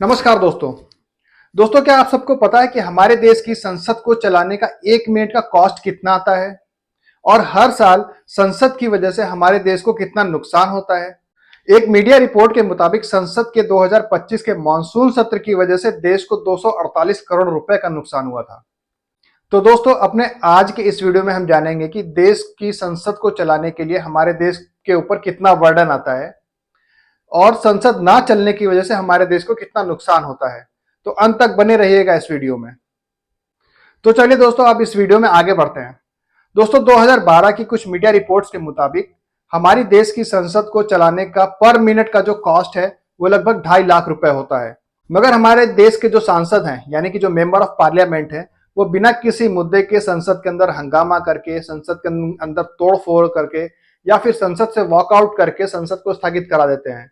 नमस्कार दोस्तों। क्या आप सबको पता है कि हमारे देश की संसद को चलाने का 1 मिनट का कॉस्ट कितना आता है और हर साल संसद की वजह से हमारे देश को कितना नुकसान होता है। एक मीडिया रिपोर्ट के मुताबिक संसद के 2025 के मानसून सत्र की वजह से देश को 248 करोड़ रुपए का नुकसान हुआ था। तो दोस्तों, अपने आज के इस वीडियो में हम जानेंगे कि देश की संसद को चलाने के लिए हमारे देश के ऊपर कितना बर्डन आता है और संसद ना चलने की वजह से हमारे देश को कितना नुकसान होता है। तो अंत तक बने रहिएगा इस वीडियो में। तो चलिए दोस्तों, अब इस वीडियो में आगे बढ़ते हैं। दोस्तों, 2012 की कुछ मीडिया रिपोर्ट्स के मुताबिक हमारी देश की संसद को चलाने का पर मिनट का जो कॉस्ट है वो लगभग 2.5 लाख रुपए होता है। मगर हमारे देश के जो सांसद हैं, यानी कि जो मेंबर ऑफ पार्लियामेंट हैं, वो बिना किसी मुद्दे के संसद के अंदर हंगामा करके, संसद के अंदर तोड़फोड़ करके या फिर संसद से वॉकआउट करके संसद को स्थगित करा देते हैं।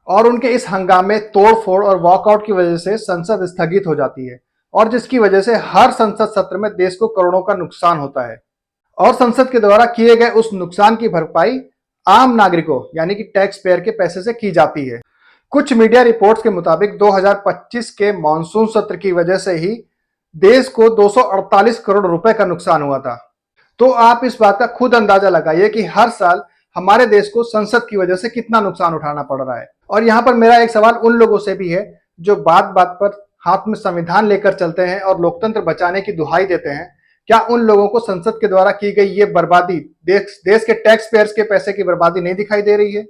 और उनके इस हंगामे, तोड़फोड़ और वॉकआउट की वजह से संसद स्थगित हो जाती है और जिसकी वजह से हर संसद सत्र में देश को करोड़ों का नुकसान होता है और संसद के द्वारा किए गए उस नुकसान की भरपाई आम नागरिकों यानी कि टैक्स पेयर के पैसे से की जाती है। कुछ मीडिया रिपोर्ट्स के मुताबिक 2025 के मानसून सत्र की वजह से ही देश को 248 करोड़ रुपए का नुकसान हुआ था। तो आप इस बात का खुद अंदाजा लगाइए कि हर साल हमारे देश को संसद की वजह से कितना नुकसान उठाना पड़ रहा है। और यहां पर मेरा एक सवाल उन लोगों से भी है जो बात बात पर हाथ में संविधान लेकर चलते हैं और लोकतंत्र बचाने की दुहाई देते हैं। क्या उन लोगों को संसद के द्वारा की गई ये बर्बादी, देश के टैक्स पेयर्स के पैसे की बर्बादी नहीं दिखाई दे रही है?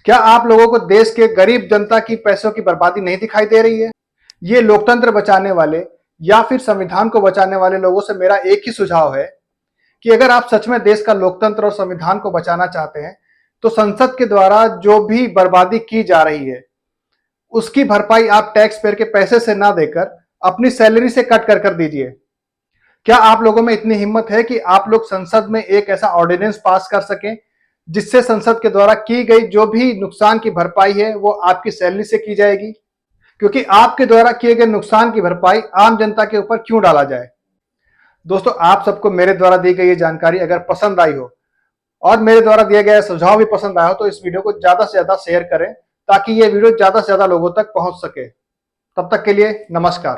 क्या आप लोगों को देश के गरीब जनता की पैसों की बर्बादी नहीं दिखाई दे रही है? ये लोकतंत्र बचाने वाले या फिर संविधान को बचाने वाले लोगों से मेरा एक ही सुझाव है कि अगर आप सच में देश का लोकतंत्र और संविधान को बचाना चाहते हैं तो संसद के द्वारा जो भी बर्बादी की जा रही है उसकी भरपाई आप टैक्स पेयर के पैसे से ना देकर अपनी सैलरी से कट कर दीजिए। क्या आप लोगों में इतनी हिम्मत है कि आप लोग संसद में एक ऐसा ऑर्डिनेंस पास कर सकें जिससे संसद के द्वारा की गई जो भी नुकसान की भरपाई है वो आपकी सैलरी से की जाएगी? क्योंकि आपके द्वारा किए गए नुकसान की भरपाई आम जनता के ऊपर क्यों डाला जाए? दोस्तों, आप सबको मेरे द्वारा दी गई ये जानकारी अगर पसंद आई हो और मेरे द्वारा दिया गया सुझाव भी पसंद आया हो तो इस वीडियो को ज्यादा से ज्यादा शेयर करें ताकि ये वीडियो ज्यादा से ज्यादा लोगों तक पहुंच सके। तब तक के लिए नमस्कार।